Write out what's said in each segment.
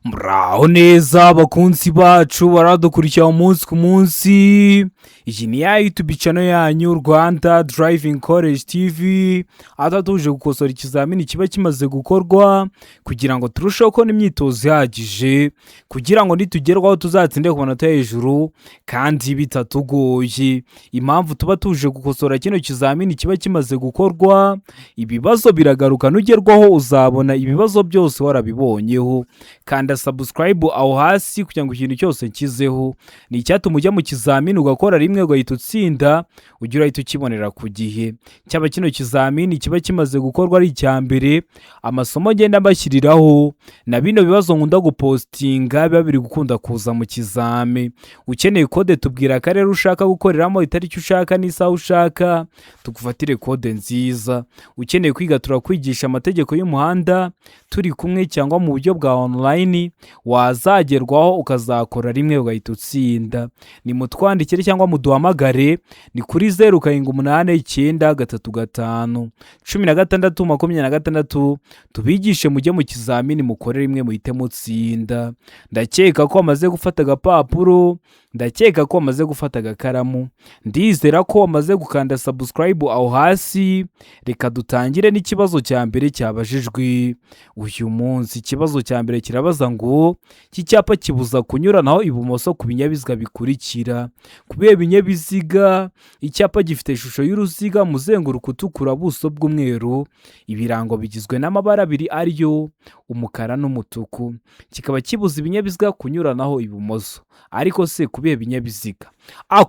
Muraho neza abakunzi bacu baradukurikira umunsi ku munsi. Iyi ni ya YouTube channel yanyu Rwanda Driving College TV, aho tuje gukosora ikizamini kiba kimaze gukorwa kugira ngo turusheho kubona imyitozo ihagije, kugira ngo nitugerwaho tuzatsinde ku manota hejuru kandi bitatugoye. Impamvu tuba tuje gukosora kino kizamini kiba kimaze gukorwa, ibibazo biragaruka, nugerwaho uzabona ibibazo byose warabibonyeho. Kanda subscribe aho hasi kugira ngo ikintu cyose nkizeho ni icyatuma ujya mu kizamini ugakora rimwe ugahita utsinda, ugira uhita ukibonera ku gihe. Cyaba kino kizamini kiba kimaze gukorwa ari icya mbere, amasomo ngenda mbashyiriraho na bino bibazo nkunda gupostinga biba biri gukunda kuza mu kizame. Ukeneye kode tubwira akarere ushaka gukoreramo, itariki ushaka n'isaha ushaka, tugufatire kode nziza. Ukeneye kwiga turakwigisha amategeko y'umuhanda turi kumwe cyangwa mu buryo bwa online, wazagerwaho ukazakora rimwe ugahita utsinda. Ni mutwandikire cyangwa muduhamagare, ni kuri 0789351626 tubigishe mujye mu kizamini mukore rimwe muhite mutsinda. Ndakeka ko wamaze gufata agapapuro, ndakeka ko wamaze gufata agakaramu, ndizera ko wamaze gukanda subscribe aho hasi. Reka dutangire n'ikibazo cya mbere cyabajijwe uyu munsi. Ikibazo cya mbere kirabaza ngo iki cyapa kibuza kunyuranaho ibumoso ku binyabiziga bikurikira. Kubiye binyabiziga, icyapa gifite ishusho y'uruziga, umuzenguruko utukura, buso bw'umweru, ibirango bigizwe n'amabara abiri ariyo umukara n'umutuku. Kikaba kibuza ibinyabiziga kunyuranaho ibumoso. Ariko se kubiye binyabiziga?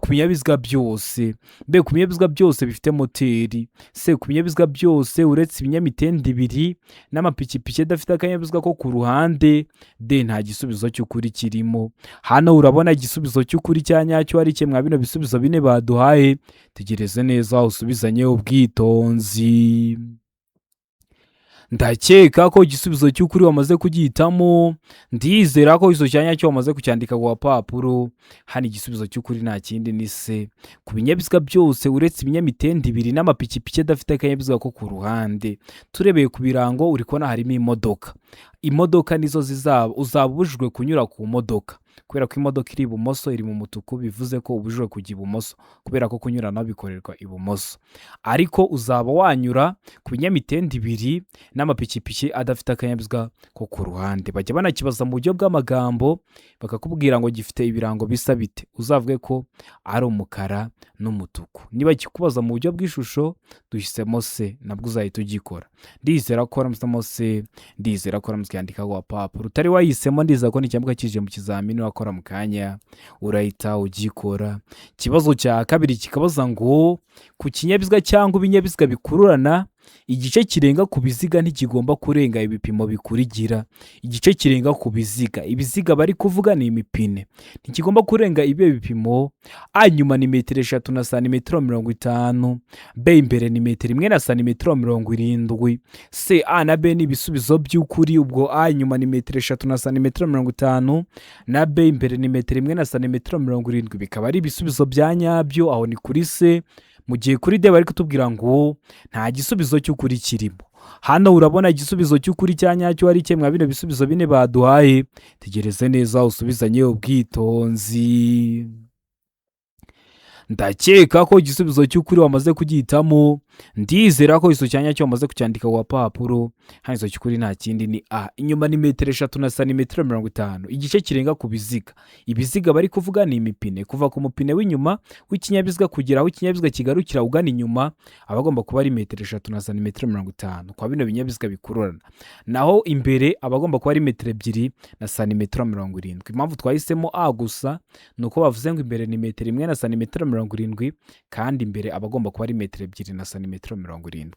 Ku binyabiziga byose. Mbe ku binyabiziga byose bifite moteri? Se ku binyabiziga byose uretse ibinyamitende ibiri n'amapikipiki adafite akanyabiziga ko ku ruhande? Nta gisubizo cy'ukuri kirimo. Hano urabona igisubizo cy'ukuri cya nyacyo ari kimwe bino bisubizo bine baduhaye. Tegereze neza usubizanye ubwitonzi. Ndakeka ko igisubizo cy'ukuri wamaze kugihitamo, ndizera ko iso cyanya cyo wamaze kucyandika ku papuro. Hano igisubizo cy'ukuri nta kindi ni se. Ku binyabiziga byose uretse ibinyamitende ibiri n'amapikipiki adafite akanyabiziga ko ku ruhande. Turebeye ku birango uri kubona harimo imodoka. Imodoka nizo uzaba ubujijwe kunyura ku modoka, kubera ko imodoka iri ibumoso iri mu mutuku, bivuze ko ubujijwe kujya ibumoso kubera ko kunyuranaho bikorerwa ibumoso. Ariko uzaba wanyura ku binyamitende ibiri n'amapikipiki adafite akanyabiziga ko ku ruhande. Bajya banakibaza mu buryo bw'amagambo bakakubwira ngo gifite ibirango bisa bite, uzavuge ko ari umukara n'umutuku. Niba kikubaza mu buryo bw'ishusho duhisemo se, nabwo uzahita ugikora. Ndizera ko waramusemo se, ndizera ko waramusyandika ku papuro. Utari wahisemo, ndizera ko n'icyambuka kije mu kizamini wakora mu kanya urahita ugikora. Ikibazo cya kabiri kikabaza ngo ku kinyabiziga cyangwa ibinyabiziga bikururana, igice kirenga ku biziga ntikigomba kurenga ibipimo bikurikira. Igice kirenga ku biziga, ibiziga bari kuvuga ni imipine, ntikigomba kurenga ibyo bipimo. Nyuma ni 3 na santimetero 50, B imbere ni 1 na santimetero 70. C, A na B ni ibisubizo by'ukuri. Ubwo A nyuma ni 3 na santimetero 50 na B imbere ni 1 na santimetero 70, bikaba ari ibisubizo bya nyabyo. Aho ni kuri C. Mu gihe kuri D bari kutubwira ngo nta gisubizo cy'ukuri kirimo. Hano urabona igisubizo cy'ukuri cya nyacyo ari kimwe bino bisubizo bine baduhaye. Tegereze neza usubizanye ubwitonzi. Ndakeka ko igisubizo cy'ukuri wamaze kugihitamo, ndizera ko iso cyanya cyo wamaze kucyandika ku papuro. Hano iso cy'ukuri nta kindi ni A. Inyuma ni 3 na santimetero 50, igice kirenga ku biziga. Ibiziga bari kuvuga ni imipine, kuva ku mupine w'inyuma w'ikinyabiziga kugera aho ikinyabiziga kigarukira ugana inyuma abagomba kuba ari 3 na santimetero 50 kwa bino binyabiziga bikururana. Naho imbere abagomba kuba ari 2 na santimetero 70. Impamvu twahisemo A gusa nuko bavuze ngo imbere ni 1 na santimetero 70, kandi imbere abagomba kuba ari 2 na santimetero 70.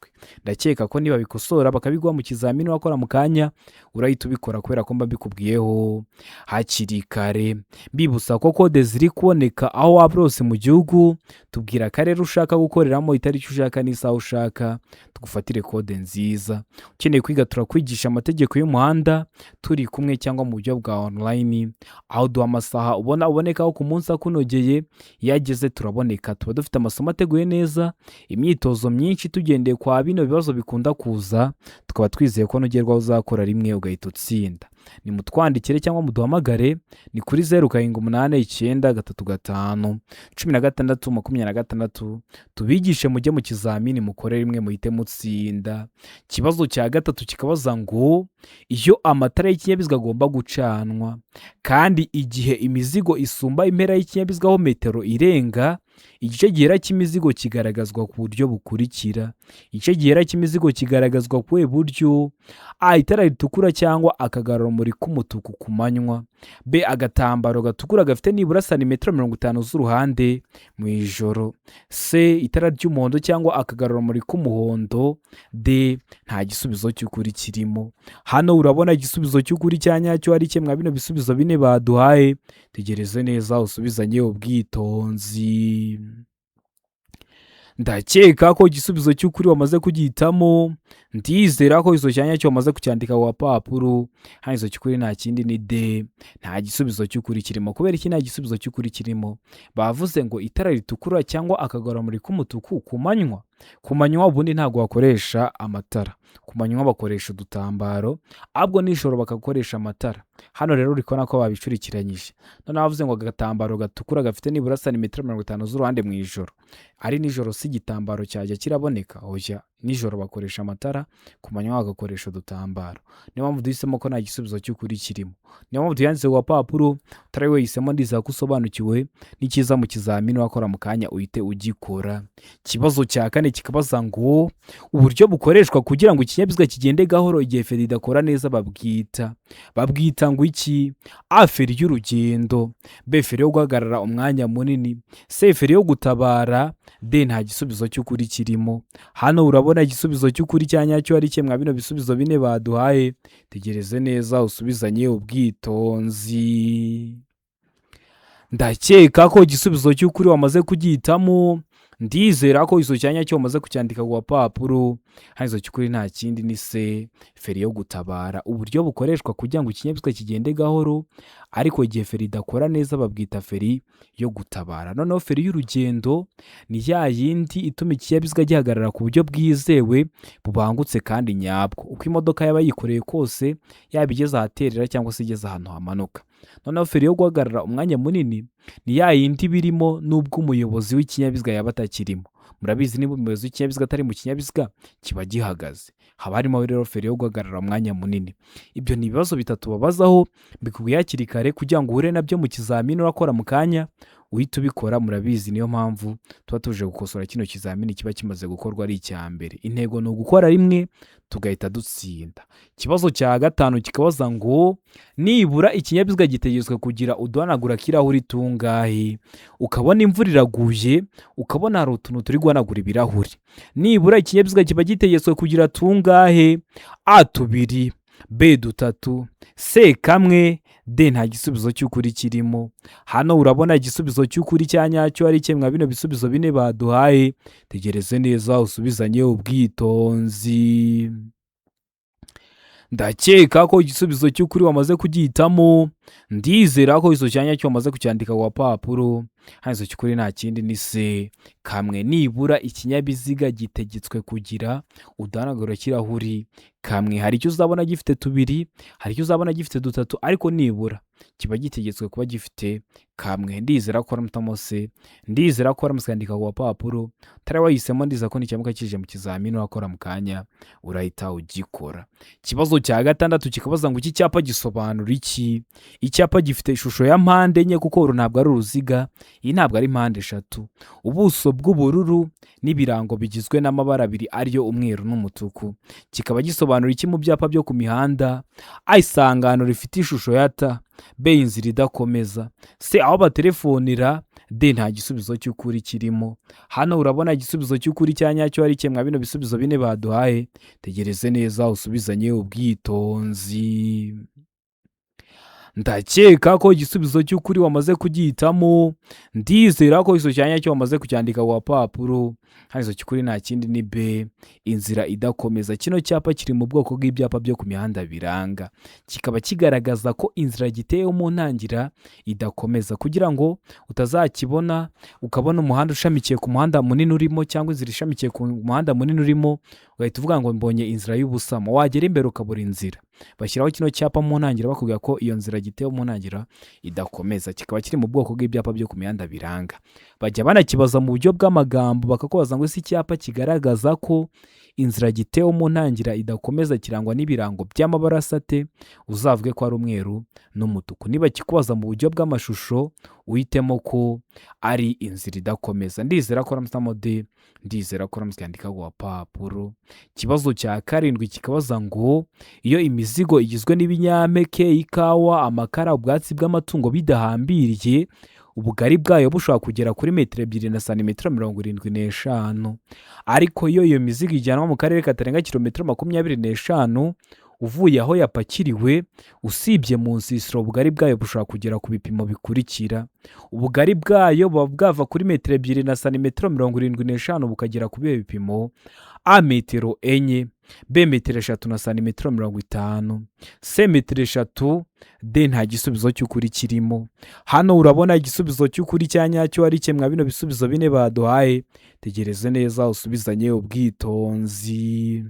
Ndakeka ko niba bikosora bakabigwa mu kizamini wakora mu kanya urahita ubikora, kubera ko mba mbikubwiyeho hakiri kare. Mbibutsa ko kode ziri kuboneka aho waba hose mu gihugu. Tubwira akarere ushaka gukoreramo, itariki ushaka n'isaha ushaka, tugufatire kode nziza. Ukeneye kwiga turakwigisha amategeko y'umuhanda turi kumwe cyangwa mu buryo bwa online, aho duha amasaha ubonekaho ku munsi akunogeye. Yageze turaboneka, tuba dufite amasomo ateguye neza, imyitozo myinshi tugendeye kwa bino bibazo bikunda kuza, tukaba twizeye ko nugerwaho uzakora rimwe ugahita utsinda. nimutwandikire cyangwa muduhamagare, ni kuri 0789 35 16 tubigishe mujye mu kizamini mukore rimwe muhite mutsinda. Ikibazo cya gatatu kikabaza ngo iyo amatara y'ikinyabiziga agomba gucanwa kandi igihe imizigo isumba impera y'ikinyabiziga aho metero irenga, igice gihera cy'imizigo kigaragazwa ku buryo bukurikira. Igice gihera cy'imizigo kigaragazwa ku buryo: A. Itara ritukura cyangwa akagarurarumuri k'umutuku ku manywa. B. Agatambaro gatukura gafite nibura santimetero 50 z'uruhande mu ijoro. C. Itara ry'umuhondo cyangwa akagarurarumuri k'umuhondo. D. Nta gisubizo cy'ukuri kirimo. Hano urabona igisubizo cy'ukuri cya nyacyo ari kimwe bino bisubizo bine baduhaye. Tegereze neza usubizanye ubwitonzi. Ndakeka ko igisubizo cy'ukuri wamaze kugihitamo. Ndizera ko izo cyanya cyo wamaze kucyandika ku papuro. Hano izo cy'ukuri nta kindi ni D. Nta gisubizo cy'ukuri kirimo. Kubera iki nta gisubizo cy'ukuri kirimo? Bavuze ngo itara ritukura cyangwa akagarurarumuri k'umutuku ku manywa. Ku manywa ubundi ntabwo bakoresha amatara. Ku manywa bakoresha udutambaro, ahubwo nijoro bakakoresha amatara. Hano rero uri kubona ko babicurikiranyije. None bavuze ngo agatambaro gatukura gafite nibura santimetero 50 z'uruhande mu ijoro. Ari nijoro si igitambaro cyajya kiraboneka? Oya, nijoro bakoresha amatara, ku manywa bagakoresha udutambaro. Niyo mpamvu duhisemo ko nta gisubizo cy'ukuri kirimo. Niyo mpamvu tuyanditse ku papuro, utari wehisemo ndizera ko usobanukiwe n'ikiza mu kizamini wakora mu kanya uhite ugikora. Ikibazo cya kane kikabaza ngo uburyo bukoreshwa kugira ngo ikinyabiziga kigende gahoro igihe feri idakora neza babwita ngo iki? A. Feri y'urugendo. B. Feri yo guhagarara umwanya munini. C. Feri yo gutabara. D. Nta gisubizo cy'ukuri kirimo. Hano urabona igisubizo cy'ukuri cya nyacyo ari kimwe bino bisubizo bine baduhaye. Tegereze neza usubizanye ubwitonzi. Ndakeka ko igisubizo cy'ukuri wamaze kugihitamo. Ndizera ko izo cyanya cyo wamaze kucyandika ku papuro. Hano izo cy'ukuri nta kindi ni C. Feri yo gutabara. Uburyo bukoreshwa kugira ngo ikinyabiziga kigende gahoro ariko igihe feri idakora neza babwita feri yo gutabara. Noneho feri y'urugendo ni ya yindi ituma ikinyabiziga gihagarara ku buryo bwizewe bubangutse kandi nyabwo. Uko imodoka yaba yikoreye kose, yaba igeze ahaterera cyangwa se igeze ahantu hamanuka. Noneho feri yo guhagarara umwanya munini ni ya yindi birimo nubwo umuyobozi w'ikinyabiziga yaba atakirimo. Murabizi niba umuyobozi w'ikinyabiziga atari mu kinyabiziga kiba gihagaze, haba harimo rero feri yo guhagarara umwanya munini. Ibyo ni ibibazo bitatu babazaho mbikubwiye hakiri kare kugira ngo uhure nabyo mu kizamini urakora mu kanya uhita ubikora. Murabizi niyo mpamvu tuba tuje gukosora kino kizamini kiba kimaze gukorwa ari icya mbere. Intego ni ugukora rimwe tugahita dutsinda. Ikibazo cya gatanu kikabaza ngo nibura ikinyabiziga gitegetswe kugira uduhanagura kirahuri tungahe? Ukabona imvura iraguye, ukabona hari utuntu turi guhanagura ibirahuri. Nibura ikinyabiziga kiba gitegetswe kugira tungahe? A. 2, B. 3, C. 1, D. Nta gisubizo cy'ukuri kirimo. Hano urabona igisubizo cy'ukuri cya nyacyo ari kimwe bino bisubizo bine baduhaye. Tegereze neza usubizanye ubwitonzi. Ndakeka ko igisubizo cy'ukuri wamaze kugihitamo. Ndizera ko izo cyanya cyo wamaze kucyandika ku papuro. Hano izo cy'ukuri nta kindi ni C. 1. Nibura ikinyabiziga gitegetswe kugira uduhanagura kirahuri 1. Hari icyo uzabona gifite 2, hari icyo uzabona gifite 3, ariko nibura kiba gitegetswe kuba gifite 1. Ndizera ko ramutamo C. Ndizera ko ramusandika ku papuro. Tari wahisemo ndiza ko nicyamuka kije mu kizamini wakora mu kanya urahita ugikora. Ikibazo cya gatandatu kikabaza ngo iki cyapa gisobanura iki? Icyapa gifite ishusho ya mpande enye kuko ntabwo ari uruziga. Iyi ntabwo ari mpande eshatu. Ubuso bw'ubururu n'ibirango bigizwe n'amabara abiri ariyo umweru n'umutuku. Kikaba gisobanura iki mu byapa byo ku mihanda? A. Isangano rifite ishusho ya T. B. Inzira idakomeza. C. Aho batelefonera. D. Nta gisubizo cy'ukuri kirimo. Hano urabona igisubizo cy'ukuri cya nyacyo ari kimwe bino bisubizo bine baduhaye. Tegereze neza usubizanye ubwitonzi. Ndakeka ko igisubizo cy'ukuri wamaze kugihitamo. Ndizera ko izo cyanya cyo wamaze kucyandika ku papuro. Hano izo cy'ukuri nta kindi ni B. Inzira idakomeza. Kino cyapa kiri mu bwoko bw'ibyapa byo ku mihanda biranga. Kikaba kigaragaza ko inzira giteyeho mu ntangira idakomeza kugira ngo utazakibona ukabona umuhanda ushamikiye ku muhanda munini urimo cyangwa inzira ishamikiye ku muhanda munini urimo ugahita uvuga ngo mbonye inzira y'ubusamo, wagera imbere ukabura inzira, bashyiraho kino cyapa mu ntangiriro bakubwira ko iyo nzira gitewe mu ntangiriro idakomeza, kikaba kiri mu bwoko bw'ibyapa byo ku mihanda biranga. Bajya banakibaza mu buryo bw'amagambo bakakubaza ngo ese icyapa kigaragaza ko inzira gitewe mu ntangiriro idakomeza kirangwa n'ibirango by'amabara asate, uzavuge ko ari umweru n'umutuku. Niba kikubaza mu buryo bw'amashusho uhitemo ko ari inzira idakomeza. Ndizera ko ramutse ndizera ko ramutse yandika ku gapapuro. Ikibazo cya karindwi kikabaza ngo iyo imizigo igizwe n'ibinyampeke, ikawa, amakara, ubwatsi bw'amatungo bidahambiriye, ubugari bwayo bushobora kugera kuri metero 2 na santimetero 75, ariko iyo mizigo ijyanwa mu karere katarenga kilometero 25 uvuye aho yapakiriwe, usibye mu nsisiro, ubugari bwayo bushobora kugera ku bipimo bikurikira. Ubugari bwayo buba bwava kuri metero 2 na santimetero 75 bukagera ku bihe bipimo: A metero 4, B metero 3 na santimetero 50, C metero 3, D nta gisubizo cy'ukuri kirimo. Hano urabona igisubizo cy'ukuri cya nyacyo ari kimwe bino bisubizo bine baduhaye. Tegereze neza usubizanye ubwitonzi.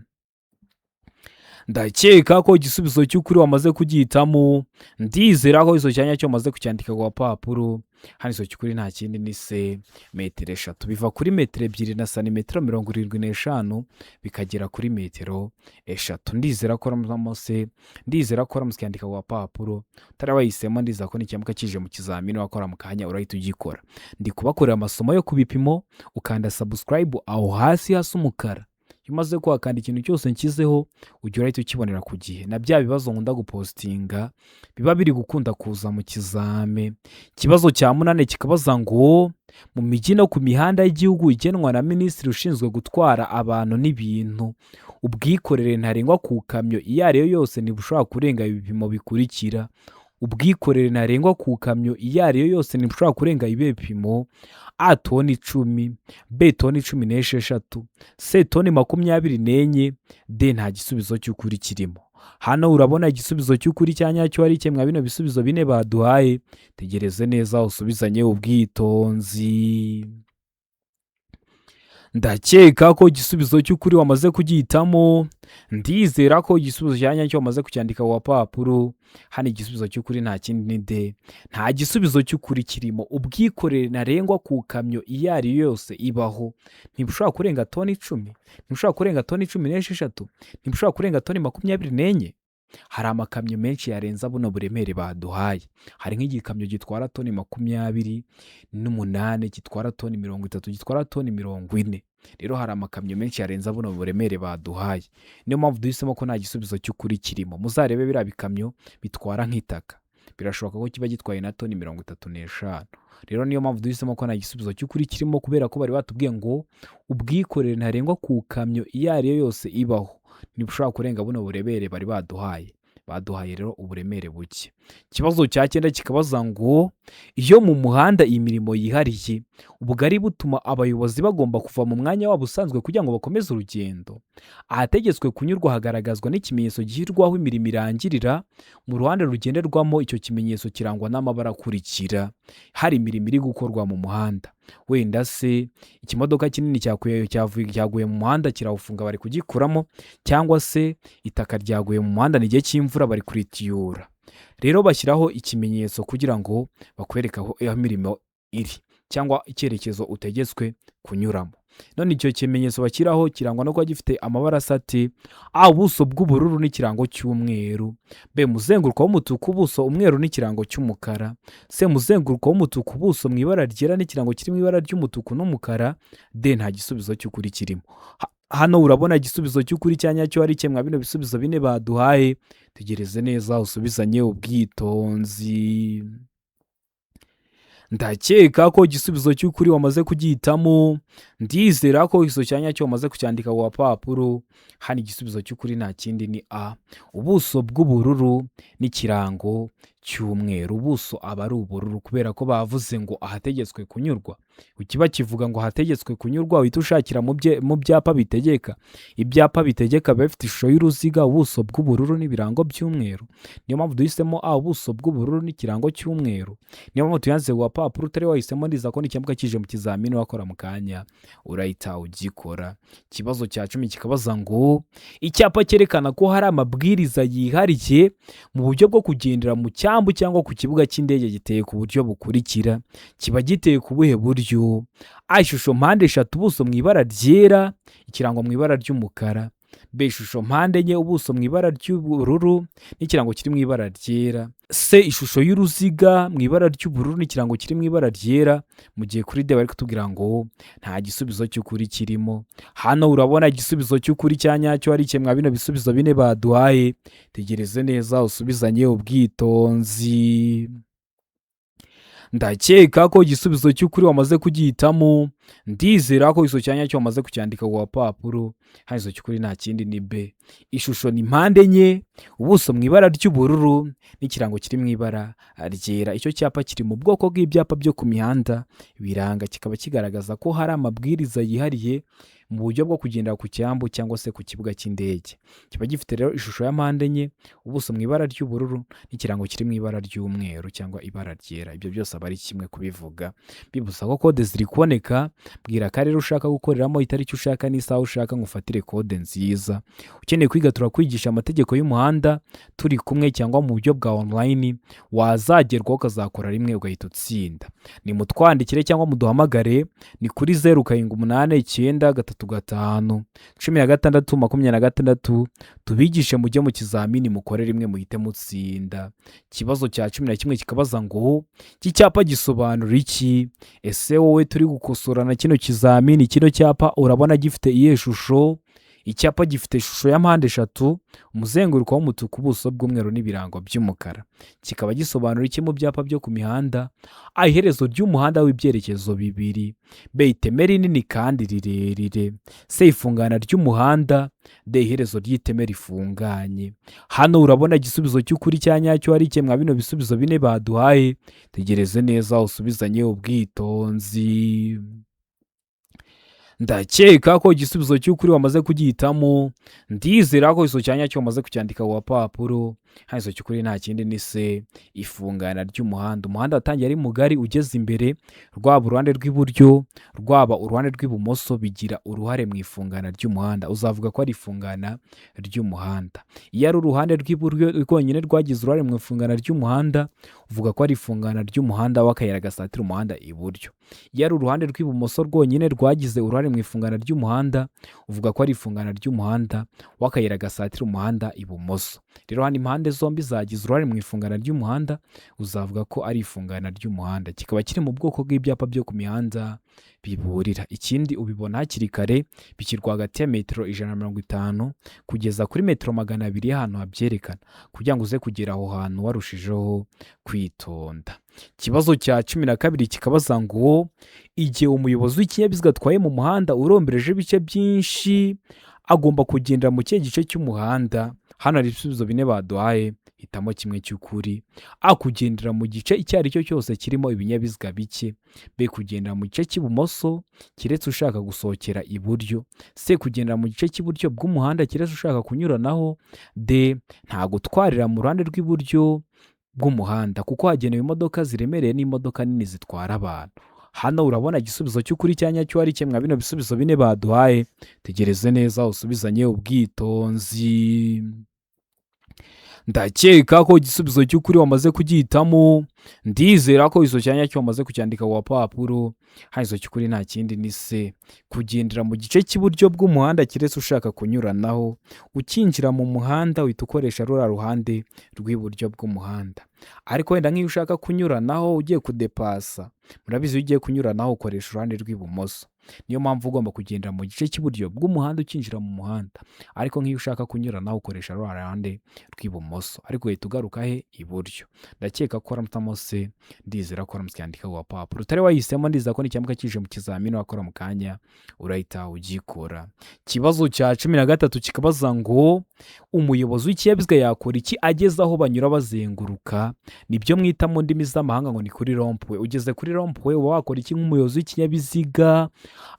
Ndakeka ko igisubizo cy'ukuri wamaze kugihitamo. Ndizera ko iso cyanya cyo maze kucyandika ku gapapuro. Hano iso cy'ukuri nta kindi ni C metero 3, biva kuri metero 2 na santimetero 75 bikagera kuri metero 3. Ndizera ko ramutse ndizera ko ramutse yandika ku gapapuro. Tarabayisemo ndiza ko n'icyamuka kije mu kizamini wakora mu kanya urahita ugikora. Ndi kubakorera amasomo yo kubipimo, ukanda subscribe aho hasi hasa umukara. Iyo umaze kuhakanda ikintu cyose nshyizeho ujya urahita ukibonera ku gihe, na bya bibazo nkunda gupostinga biba biri gukunda kuza mu kizame. Ikibazo cya 8 kikabaza ngo mu mijyi no ku mihanda y'igihugu igenwa na minisitiri ushinzwe gutwara abantu n'ibintu, ubwikorere ntarengwa ku kamyo iyo ari yo yose ntibushobora kurenga ibipimo bikurikira. Ubwikorere ntarengwa ku kamyo iyo ari yo yose ntibushobora kurenga ibi bipimo: A toni 10, B toni 16, C toni 24, D nta gisubizo cy'ukuri kirimo. Hano urabona igisubizo cy'ukuri cya nyacyo ari kimwe bino bisubizo bine baduhaye. Tegereze neza usubizanye ubwitonzi. Ndakeka ko igisubizo cy'ukuri wamaze kugihitamo. Ndizera ko igisubizo cya nyacyo wamaze kucyandika ku gapapuro. Hano igisubizo cy'ukuri nta kindi ni D. Nta gisubizo cy'ukuri kirimo. Ubwikorere ntarengwa ku kamyo iyo ari yo yose ibaho ntibushobora kurenga toni 10, ntibushobora kurenga toni 16, ntibushobora kurenga toni 24. Hari amakamyo menshi yarenza buno buremere baduhaye. Hari nk'igikamyo gitwara toni 28, gitwara toni 30, gitwara toni 40. Rero hari amakamyo menshi yarenza buno buremere baduhaye. Niyo mpamvu duhisemo ko nta gisubizo cy'ukuri kirimo. Muzarebe biriya bikamyo bitwara nk'itaka, birashoboka ko kiba gitwaye na toni 35. Rero niyo mpamvu duhisemo ko nta gisubizo cy'ukuri kirimo, kubera ko bari batubwiye ngo ubwikorere ntarengwa ku kamyo iyo ari yo yose ibaho ntibushobora kurenga buno buremere bari baduhaye rero uburemere buke. Ikibazo cya 9 kikabaza ngo iyo mu muhanda imirimo yihariye, ubugari butuma abayobozi bagomba kuva mu mwanya wabo usanzwe kugira ngo bakomeze urugendo. Ahategetswe kunyurwa hagaragazwa n'ikimenyetso gishyirwaho imirimo irangirira. Mu ruhande rugenderwamo icyo kimenyetso kirangwa n'amabara akurikira: hari imirimo iri gukorwa mu muhanda, wenda se ikimodoka kinini cyaguye mu muhanda kirawufunga bari kugikuramo, cyangwa se itaka ryaguye mu muhanda n'igihe cy'imvura bari kuritiyura. Rero bashyiraho ikimenyetso kugira ngo bakwereke aho imirimo iri cyangwa icyerekezo utegetswe kunyuramo. None icyo kimenyetso bashyiraho kirangwa no kuba gifite amabara asate: A ubuso bw'ubururu n'ikirango cy'umweru, B muzenguruko w'umutuku, ubuso umweru n'ikirango cy'umukara, C muzenguruko w'umutuku, ubuso mu ibara ryera n'ikirango kiri mu ibara ry'umutuku n'umukara, D nta gisubizo cy'ukuri kirimo. Hano urabona igisubizo cy'ukuri cya nyacyo ari kimwe bino bisubizo bine baduhaye. Tegereze neza usubizanye ubwitonzi. Ndakeka ko igisubizo cy'ukuri wamaze kugihitamo. Ndizera ko iso cyanya cyo wamaze kucyandika ku gapapuro. Hano igisubizo cy'ukuri nta kindi ni A ubuso bw'ubururu n'ikirango cy'umweru, ubuso aba ari ubururu kubera ko bavuze ngo ahategetswe kunyurwa. Ikiba kivuga ngo ahategetswe kunyurwa uhita ushakira mu byapa bitegeka. Ibyapa bitegeka biba bifite ishusho y'uruziga, ubuso bw'ubururu n'ibirango by'umweru. Niyo mpamvu duhisemo ubuso bw'ubururu n'ikirango cy'umweru. Niyo mpamvu tuyanditse ku gapapuro utari wahisemo neza ko n'ikimuka kije mu kizamini wakora mu kanya urahita ugikora. Ikibazo cya 10 kikabaza ngo icyapa cyerekana ko hari amabwiriza yihariye mu buryo bwo kugendera mu cyambu cyangwa ku kibuga cy'indege giteye ku buryo bukurikira. Kiba giteye ku buhe buryo? Ishusho mpande eshatu, ubuso mu ibara ryera, ikirango mu ibara ry'umukara. Ishusho mpande enye, ubuso mu ibara ry'ubururu n'ikirango kiri mu ibara ryera. Ishusho y'uruziga mu ibara ry'ubururu n'ikirango kiri mu ibara ryera. Mu gihe kuri D bari kutubwira ngo nta gisubizo cy'ukuri kirimo. Hano urabona igisubizo cy'ukuri cya nyacyo ari kimwe mwa bino bisubizo bine baduhaye. Tegereze neza usubizanye ubwitonzi. Ndakeka ko igisubizo cy'ukuri wamaze kugihitamo. Ndizera ko iso cyanya cyo wamaze kucyandika ku gapapuro. Hano iso cy'ukuri nta kindi ni B. Ishusho ni mpande enye, ubuso mu ibara ry'ubururu n'ikirango kiri mu ibara ryera. Icyo cyapa kiri mu bwoko bw'ibyapa byo ku mihanda biranga, kikaba kigaragaza ko hari amabwiriza yihariye mu buryo bwo kugendera ku cyambu cyangwa se ku kibuga cy'indege. Kiba gifite rero ishusho ya mpande enye, ubuso mu ibara ry'ubururu n'ikirango kiri mu ibara ry'umweru cyangwa ibara ryera. Ibyo byose aba ari kimwe kubivuga. Bibuza ko kode ziri kuboneka, bwira akarere ushaka gukoreramo, itariki ushaka n'isaha ushaka ngo ufatire kode nziza. Ukeneye kwiga turakwigisha amategeko y'umuhanda turi kumwe cyangwa mu buryo bwa online, wazagerwaho ukazakora rimwe ugahita utsinda. Ni mutwandikire cyangwa muduhamagare, ni kuri 0789351626 tubigishe mujye mu kizamini mukore rimwe muhite mutsinda. Ikibazo cya 11 kikabaza ngo iki cyapa gisobanura iki? Ese wowe turi gukosorana kino kizamini, kino cyapa urabona gifite iyihe shusho? Icyapa gifite ishusho ya mpande eshatu, umuzenguruko w'umutuku, ubuso bw'umweru n'ibirango by'umukara. Kikaba gisobanura iki mu byapa byo ku mihanda? Iherezo ry'umuhanda w'ibyerekezo bibiri. Iteme rinini kandi rirerire. Ifungana ry'umuhanda. Iherezo ry'iteme rifunganye. Hano urabona igisubizo cy'ukuri cya nyacyo ari kimwe mwa bino bisubizo bine baduhaye. Tegereze neza usubizanye ubwitonzi. Ndakeka ko igisubizo cy'ukuri wamaze kugihitamo. Ndizera ko iso cyanya cyo wamaze kucyandika ku gapapuro. Hano iso cy'ukuri nta kindi ni C. Ifungana ry'umuhanda. Umuhanda watangiye ari mugari ugeze imbere, rwaba uruhande rw'iburyo rwaba uruhande rw'ibumoso bigira uruhare mu ifungana ry'umuhanda. Uzavuga ko ari ifungana ry'umuhanda. Iyo ari uruhande rw'iburyo rwonyine rwagize uruhare mu ifungana ry'umuhanda, uvuga ko ari ifungana ry'umuhanda w'akayira gasatira umuhanda iburyo. Iyo ari uruhande rw'ibumoso rwonyine rwagize uruhare mu ifungana ry'umuhanda, uvuga ko ari ifungana ry'umuhanda w'akayira gasatira umuhanda ibumoso. Rero hano impande zombi zagize uruhare mu ifungana ry'umuhanda, uzavuga ko ari ifungana ry'umuhanda. Kikaba kiri mu bwoko bw'ibyapa byo ku mihanda biburira. Ikindi ubibona hakiri kare, bishyirwa hagati ya metero 150 kugeza kuri metero 200 y'ahantu habyerekana, kugira ngo uze kugera aho hantu warushijeho kwitonda. Ikibazo cya 12 kikabaza ngo igihe umuyobozi w'ikinyabiziga atwaye mu muhanda urombereje ibice byinshi, agomba kugendera mu kihe gice cy'umuhanda? Hano hari ibisubizo bine baduhaye, hitamo kimwe cy'ukuri. Kugendera mu gice icyo ari cyo cyose kirimo ibinyabiziga bike. Kugendera mu gice cy'ibumoso kiretse ushaka gusohokera iburyo. Kugendera mu gice cy'iburyo bw'umuhanda kiretse ushaka kunyuranaho. Nta gutwarira mu ruhande rw'iburyo bw'umuhanda kuko hagenewe imodoka ziremereye n'imodoka nini zitwara abantu. Hano urabona igisubizo cy'ukuri cya nyacyo ari kimwe mwa bino bisubizo bine baduhaye. Tegereze neza usubizanye ubwitonzi. Ndakeka ko igisubizo cy'ukuri wamaze kugihitamo. Ndizera ko iso cyanya cyo wamaze kucyandika ku gapapuro. Hano iso cy'ukuri nta kindi ni C. Kugendera mu gice cy'iburyo bw'umuhanda kiretse ushaka kunyuranaho. Ukinjira mu muhanda uhita ukoresha rura ruhande rw'iburyo bw'umuhanda. Ariko wenda nk'iyo ushaka kunyuranaho ugiye kudepasa, murabizi iyo ugiye kunyuranaho ukoresha uruhande rw'ibumoso. Niyo mpamvu ugomba kugendera mu gice cy'iburyo bw'umuhanda ukinjira mu muhanda. Ariko nk'iyo ushaka kunyuranaho ukoresha rura ruhande rw'ibumoso. Ariko uhita ugaruka he? Iburyo. Ndakeka ko uramutamo wahisemo se ndizera ko waramutse cyandika ku gapapuro, utari wahisemo ndizera ko n'icyambuka kije mu kizamini wakora mu kanya urahita ugikora. Ikibazo cya 13 kikabaza ngo umuyobozi w'ikinyabiziga yakora iki ageze aho banyura bazenguruka? Nibyo mwita mu ndimi z'amahanga ngo ni kuri rompwe. Ugeze kuri rompwe uba wakora iki nk'umuyobozi w'ikinyabiziga?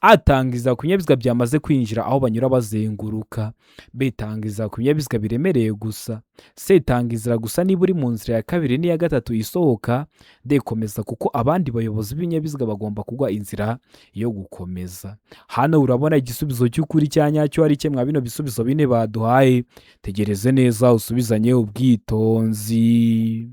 Atangiza ku binyabiziga byamaze kwinjira aho banyura bazenguruka. B tangiza ku binyabiziga biremereye gusa. C tanga inzira gusa niba uri mu nzira ya kabiri n'iya gatatu isohoka. D komeza kuko abandi bayobozi b'ibinyabiziga bagomba kugwa inzira yo gukomeza. Hano urabona igisubizo cy'ukuri cya nyacyo ari kimwe bino bisubizo bine baduhaye. Tegereze neza usubizanye ubwitonzi.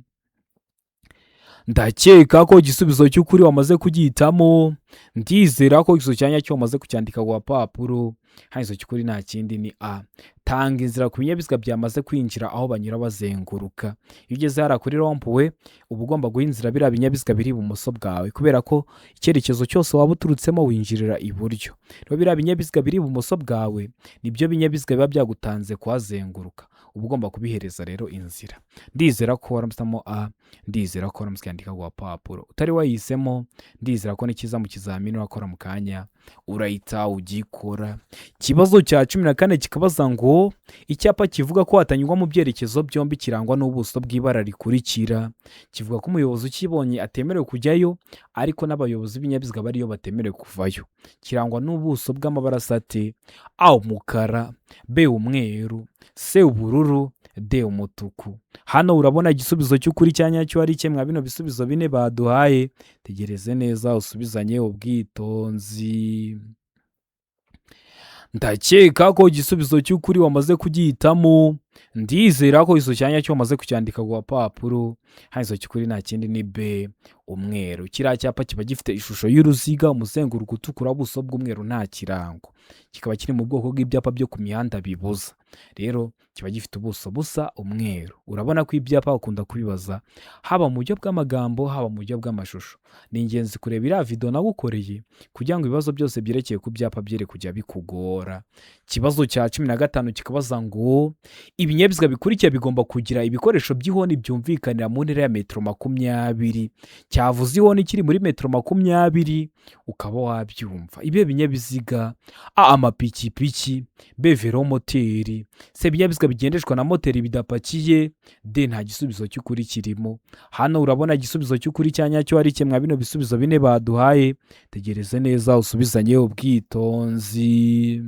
Ndakeka ko igisubizo cy'ukuri wamaze kugihitamo. Ndizera ko igisubizo cya nyacyo wamaze kucyandika ku gapapuro. Hano igisubizo cy'ukuri nta kindi ni A. Tanga inzira ku binyabiziga byamaze kwinjira aho banyura bazenguruka. Iyo ugeze hariya kuri rompwe uba ugomba guha inzira biriya binyabiziga biri ibumoso bwawe, kubera ko icyerekezo cyose waba uturutsemo winjirira iburyo. Rero biriya binyabiziga biri ibumoso bwawe nibyo binyabiziga biba byagutanze kuhazenguruka, uba ugomba kubihereza rero inzira. Ndizera ko waramusamo A, ndizera ko waramutse cyandika ku gapapuro. Utari wahisemo ndizera ko n'ikiza mu kizamini wakora mu kanya urahita ugikora. Ikibazo cya 14 kikabaza ngo icyapa kivuga ko hatanyurwa mu byerekezo byombi kirangwa n'ubuso bw'ibara rikurikira. Kivuga ko umuyobozi ukibonye atemerewe kujyayo, ariko n'abayobozi b'ibinyabiziga bariyo batemerewe kuvayo. Kirangwa n'ubuso bw'amabara asate: A umukara, B umweru, C ubururu, D umutuku. Hano urabona igisubizo cy'ukuri cya nyacyo ari kimwe bino bisubizo bine baduhaye. Tegereze neza usubizanye ubwitonzi. Ndakeka ko igisubizo cy'ukuri wamaze kugihitamo. Ndizera ko igisubizo cya nyacyo wamaze kucyandika ku gapapuro. Hano igisubizo cy'ukuri nta kindi ni B umweru. Kiriya cyapa kiba gifite ishusho y'uruziga, umuzenguruko utukura, ubuso bw'umweru, nta kirango. Kikaba kiri mu bwoko bw'ibyapa byo ku mihanda bibuza. Rero kiba gifite ubuso busa umweru. Urabona ko ibyapa bakunda kubibaza haba mu buryo bw'amagambo haba mu buryo bw'amashusho. Ni ingenzi kureba iriya video nagukoreye kugira ngo ibibazo byose byerekeye ku byapa byere kujya bikugora. Ikibazo cya 15 kikabaza ngo ibinyabiziga bikurikira bigomba kugira ibikoresho by'ihoni byumvikanira mu ntera ya metero 20. Cyavuze ihoni kiri muri metero 20 ukaba wabyumva. Ibihe binyabiziga: A amapikipiki, B velomoteri, C ibinyabiziga bigendeshwa na moteri bidapakiye, D nta gisubizo cy'ukuri kirimo. Hano urabona igisubizo cy'ukuri cya nyacyo ari kimwe bino bisubizo bine baduhaye. Tegereze neza usubizanye ubwitonzi.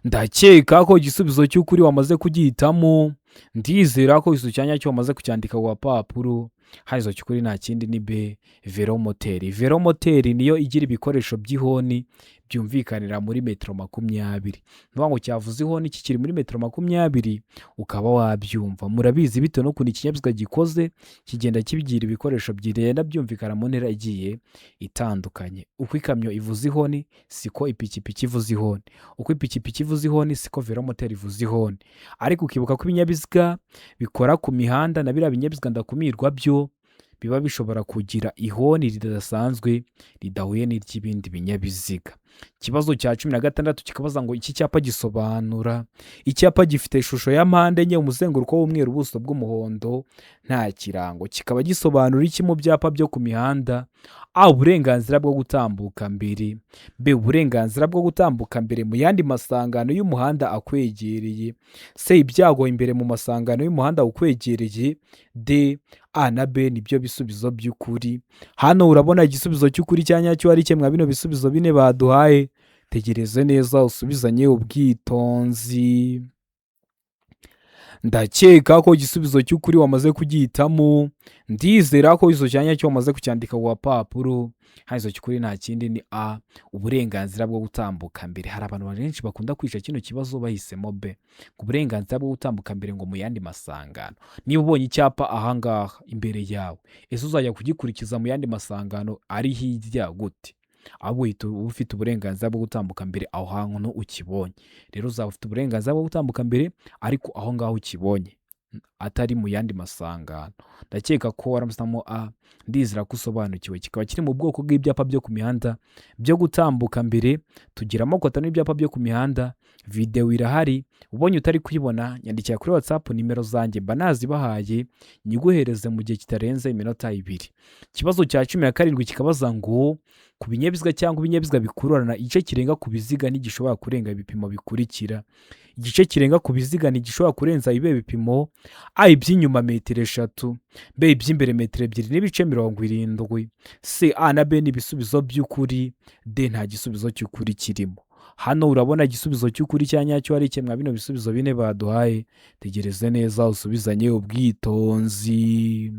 Ndakeka ko igisubizo cy'ukuri wamaze kugihitamo. Ndizera ko igisubizo cya nyacyo wamaze kucyandika ku gapapuro. Hano igisubizo cy'ukuri nta kindi ni B velomoteri. Velomoteri niyo igira ibikoresho by'ihoni byumvikanira muri metero 20. Nuvuga ngo cyavuze ihoni kikiri muri metero 20 ukaba wabyumva. Murabizi bitewe n'ukuntu ikinyabiziga gikoze kigenda kibigira ibikoresho byirenda byumvikana mu ntera igiye itandukanye. Uko ikamyo ivuze ihoni siko ipikipiki ivuze ihoni, uko ipikipiki ivuze ihoni siko velomoteri ivuze ihoni. Ariko ukibuka ko ibinyabiziga bikora ku mihanda na biriya binyabiziga ndakumirwa byo biba bishobora kugira ihoni ridasanzwe ridahuye n'iry'ibindi binyabiziga. Ikibazo cya 16 kikabaza ngo iki cyapa gisobanura. Icyapa gifite ishusho ya mpande enye, umuzenguruko w'umweru, ubuso bw'umuhondo, nta kirango. Kikaba gisobanura iki mu byapa byo ku mihanda? A uburenganzira bwo gutambuka mbere, B uburenganzira bwo gutambuka mbere mu yandi masangano y'umuhanda akwegereye, C ibyago imbere mu masangano y'umuhanda ukwegereye, D A na B nibyo bisubizo by'ukuri. Hano urabona igisubizo cy'ukuri cya nyacyo ari kimwe bino bisubizo bine baduhaye. Tegereze neza usubizanye ubwitonzi. Ndakeka ko igisubizo cy'ukuri wamaze kugihitamo. Ndizera ko igisubizo cya nyacyo wamaze kucyandika ku gapapuro. Hano igisubizo cy'ukuri nta kindi ni A uburenganzira bwo gutambuka mbere. Hari abantu benshi bakunda kwica kino kibazo bahisemo B, uburenganzira bwo gutambuka mbere ngo mu yandi masangano. Niba ubonye icyapa ahangaha imbere yawe, ese uzajya kugikurikiza mu yandi masangano ari hirya gute? Abo uhita ufite uburenganzira bwo gutambuka mbere aho hantu ukibonye. Rero uzaba ufite uburenganzira bwo gutambuka mbere ariko aho ngaho ukibonye atari mu yandi masangano. Ndakeka ko waramutamo a ndizera ko usobanukiwe. Kikaba kiri mu bwoko bw'ibyapa byo ku mihanda byo gutambuka mbere. Tugira amoko atanu y'ibyapa byo ku mihanda. Video irahari, ubonye utari kuyibona nyandikira kuri WhatsApp nimero zanjye mba nazibahaye nyiguhereze mu gihe kitarenze iminota 2. Ikibazo cya 17 kikabaza ngo ku binyabiziga cyangwa ibinyabiziga bikururana igice kirenga ku biziga ntigishobora kurenga ibipimo bikurikira. Igice kirenga ku biziga ntigishobora kurenza ibe bipimo: a iby'inyuma metero 3, b iby'imbere metero 2 n'ibice 70, c a na b ni ibisubizo by'ukuri, d nta gisubizo cy'ukuri kirimo. Hano urabona igisubizo cy'ukuri cya nyacyo ari kimwe bino bisubizo bine baduhaye. Tegereze neza usubizanye ubwitonzi.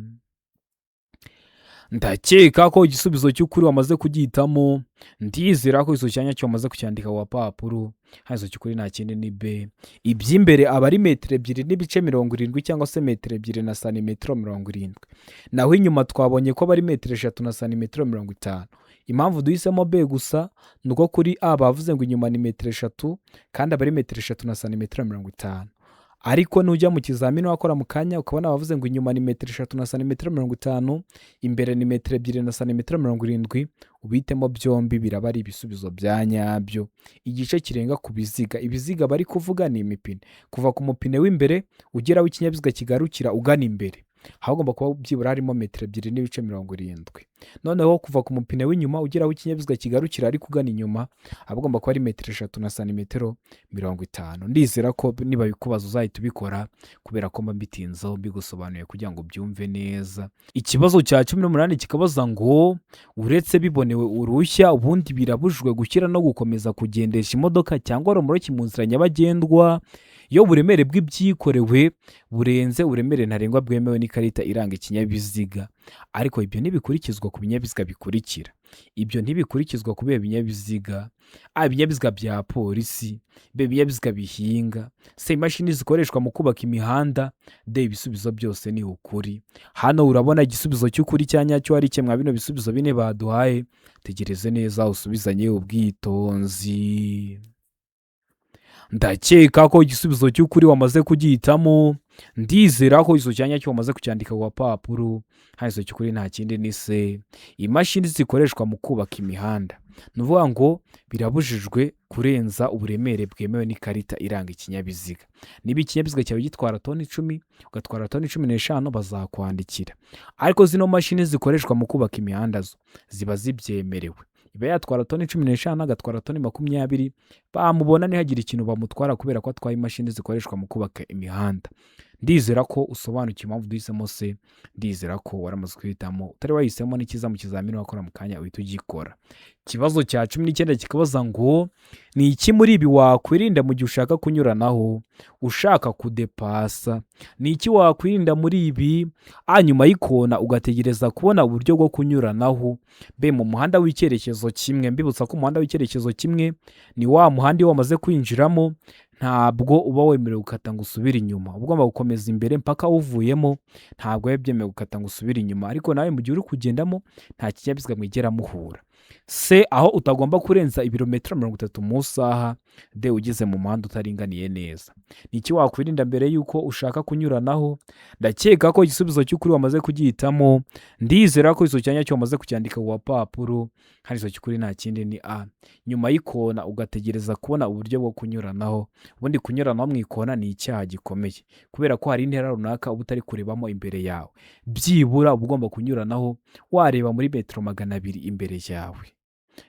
Ndakeka ko igisubizo cy'ukuri wamaze kugihitamo. Ndizera ko iso cyanya cyo wamaze kucyandika wa papuro. Hazo cy'ukuri nta kindi ni b. Iby'imbere aba ari metero 2 n'ibice 70 cyangwa se metero 2 na santimetero 70. Naho inyuma twabonye ko bari metero 3 na santimetero 50. Impamvu duhisemo b gusa nuko kuri a bavuze ngo inyuma ni metero 3 kandi aba ari metero 3 na santimetero 50. Ariko nujya mu kizamini wakora mu kanya ukabona bavuze ngo inyuma ni metero 3 na santimetero 50, imbere ni metero 2 na santimetero 70, ubitemo byombi biraba ari ibisubizo bya nyabyo. Igice kirenga ku biziga, ibiziga bari kuvuga ni imipine. Kuva ku mupine w'imbere ugera aho ikinyabiziga kigarukira ugana imbere hagomba kuba byibura harimo metero 2 n'ibice 70. Noneho kuva ku mupine w'inyuma ugera aho ikinyabiziga kigarukira ari kugana inyuma agomba kuba ari metero 3 na santimetero 50. Ndizera ko niba bikubaza uzahita ubikora kubera ko mbitinzeho mbigusobanuye kugira ngo byumve neza. Ikibazo cya 18 kikabaza ngo uretse bibonewe uruhushya ubundi birabujijwe gushyira no gukomeza kugendesha imodoka cyangwa romoroki mu nzira nyabagendwa iyo buremere bw'ibyikorewe burenze uburemere ntarengwa bwemewe n'ikarita iranga ikinyabiziga. Ariko ibyo ntibikurikizwa ku binyabiziga bikurikira. Ibyo ntibikurikizwa kubera ibinyabiziga: a ibinyabiziga bya polisi, b ibinyabiziga bihinga, c imashini zikoreshwa mu kubaka imihanda, d ibisubizo byose ni ukuri. Hano urabona igisubizo cy'ukuri cya nyacyo ari kimwe bino bisubizo bine baduhaye. Tegereze neza usubizanye ubwitonzi. Ndakeka ko igisubizo cy'ukuri wamaze kugihitamo. Ndizera ko iso cyanya cyo wamaze kucyandika ku papuro. Hazo cy'ukuri nta kindi ni se imashini zikoreshwa mu kubaka imihanda. Nuvuga ngo birabujijwe kurenza uburemere bwemewe n'ikarita iranga ikinyabiziga. Niba ikinyabiziga cyawe gitwara toni 10 ugatwara toni 15 bazakwandikira. Ariko zino mashini zikoreshwa mu kubaka imihanda zo ziba zibyemerewe. Iba yatwara toni 15 agatwara toni 20 bamubona ntihagira ikintu bamutwara kubera ko atwaye imashini zikoreshwa mu kubaka imihanda. Ndizera ko usobanukiwe impamvu duhisemo se. Ndizera ko waramaze kwihitamo. Utari wahisemo n'ikiza mu kizamini wakora mu kanya uhita ugikora. Ikibazo cya 19 kikabaza ngo ni iki muri ibi wakwirinda mu gihe ushaka kunyuranaho ushaka kudepasa? Ni iki wakwirinda muri ibi? A nyuma y'ikona ugategereza kubona uburyo bwo kunyuranaho. B mu muhanda w'icyerekezo kimwe. Mbibutsa ko umuhanda w'icyerekezo kimwe ni wa muhanda iyo wamaze kwinjiramo ntabwo uba wemerewe gukata ngo usubire inyuma. Ugomba gukomeza imbere mpaka uvuyemo. Ntabwo yabyemewe gukata ngo usubire inyuma. Ariko nawe mu gihe uri kugendamo nta kinyabiziga mwigera muhura. C aho utagomba kurenza ibirometero 30 mu saha. D ugeze mu muhanda utaringaniye neza. Ni iki wakwirinda mbere yuko ushaka kunyuranaho? Ndakeka ko igisubizo cy'ukuri wamaze kugihitamo. Ndizera ko iso cyanya cyo wamaze kucyandika ku papuro. Hari iso cy'ukuri nta kindi ni a. Nyuma y'ikona ugategereza kubona uburyo bwo kunyuranaho. Ubundi kunyuranaho mu ikona ni icyaha gikomeye kubera ko hari intera runaka uba utari kurebamo imbere yawe. Byibura uba ugomba kunyuranaho wareba muri metero 200 imbere yawe.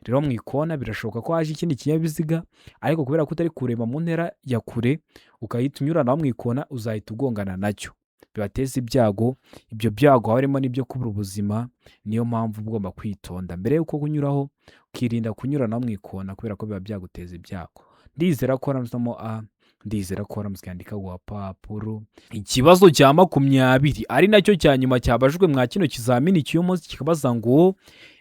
Rero mu ikona birashoboka ko haje ikindi kinyabiziga ariko kubera ko utari kureba mu ntera ya kure ukahita unyuranaho mu ikona uzahita ugongana nacyo. Bibateza ibyago. Ibyo byago harimo n'ibyo kubura ubuzima. Niyo mpamvu ugomba kwitonda mbere yuko kunyuraho ukirinda kunyuranaho mu ikona kubera ko biba byaguteza ibyago. Ndizera ko waramutamo a. Ndizera ko waramutse ku papuro. Ikibazo cya 20 ari nacyo cya nyuma cyabajwe mwa kino kizamini cy'umunsi kikabaza ngo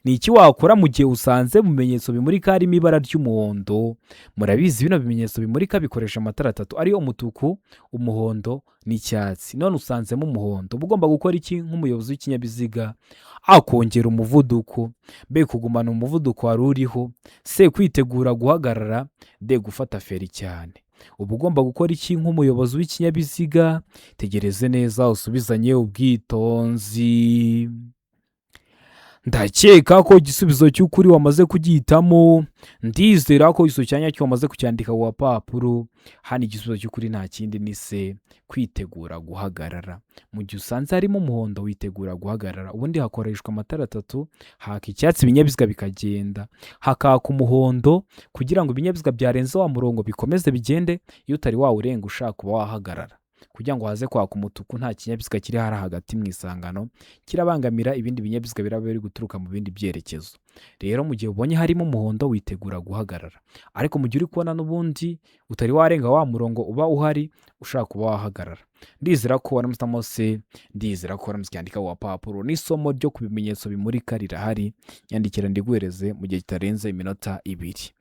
ni iki wakora mu gihe usanze mu bimenyetso bimurika harimo ibara ry'umuhondo? Murabizi bino bimenyetso bimurika bikoresha amatara 3 ariyo umutuku, umuhondo n'icyatsi. None usanzemo umuhondo ugomba gukora iki nk'umuyobozi w'ikinyabiziga? A kongera umuvuduko, B kugumana umuvuduko wari uriho, C kwitegura guhagarara, D gufata feri cyane. uba ugomba gukora iki nk'umuyobozi w'ikinyabiziga? Tegereze neza usubizanye ubwitonzi. Ndakeka ko igisubizo cy'ukuri wamaze kugihitamo, ndizera ko iso cyanya cyo wamaze kucyandika ku gapapuro. Hano igisubizo cy'ukuri nta kindi ni se kwitegura guhagarara. Mu gihe usanze harimo umuhondo witegura guhagarara, ubundi hakoreshwa amatara atatu, haka icyatsi ibinyabiziga bikagenda, hakaka umuhondo kugira ngo ibinyabiziga byarenze wa murongo bikomeze bigende, iyo utari wawurenga ushaka kuba wahagarara. Kugira ngo haze kwaka umutuku nta kinyabiziga kiri hagati mu isangano kirabangamira ibindi binyabiziga biraba biri guturuka mu bindi byerekezo. Rero mu gihe ubonye harimo umuhondo witegura guhagarara, ariko mu gihe uri kubona n'ubundi utari warenga wa murongo uba uhari ushaka kuba wahagarara. Ndizera ko waramutamo se, ndizera ko waramutse cyandika ku gapapuro, n'isomo ryo ku bimenyetso bimurika rirahari, nyandikira ndiguhereze mu gihe kitarenze iminota 2.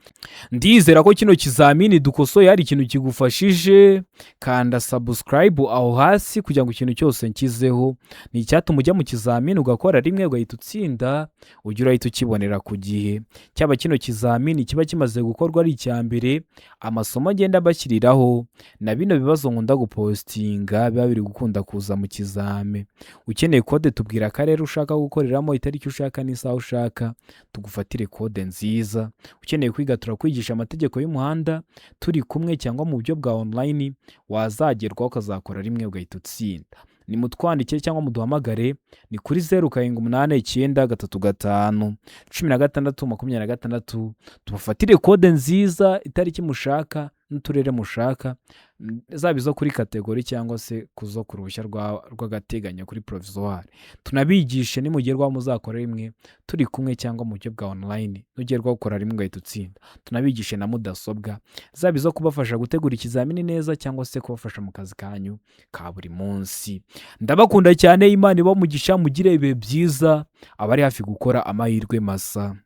Ndizera ko kino kizamini dukosoye hari ikintu kigufashije. Kanda subscribe aho hasi kugira ngo ikintu cyose nkizeho ni icyatuma ujya mu kizamini ugakora rimwe ugahita utsinda, ujya urahita ukibonera ku gihe. Cyaba kino kizamini kiba kimaze gukorwa ari icya mbere, amasomo agenda bashyiriraho na bino bibazo nkunda gupostinga biba biri gukunda kuza mu kizame. Ukeneye kode tubwira akarere ushaka gukoreramo, itariki ushaka n'isaha ushaka, tugufatire kode nziza. Ukeneye kwiga turakwigisha amategeko y'umuhanda turi kumwe, cyangwa mu buryo bwa online wazagerwaho ukazakora rimwe ugahita utsinda. Ni mutwandikire cyangwa muduhamagare, ni kuri 0789351626, tubafatire kode nziza, itariki mushaka n'uturere mushaka, zaba izo kuri kategori cyangwa se kuzo ku ruhushya rw'agateganyo kuri provisoire. Tunabigishe nimugerwaho muzakora rimwe turi kumwe, cyangwa mu buryo bwa online nugerwaho gukora rimwe ugahita utsinda. Tunabigishe na mudasobwa, zaba izo kubafasha gutegura ikizamini neza cyangwa se kubafasha mu kazi kanyu ka buri munsi. Ndabakunda cyane, Imana ibahe umugisha, mugire ibihe byiza, abari hafi gukora amahirwe masa.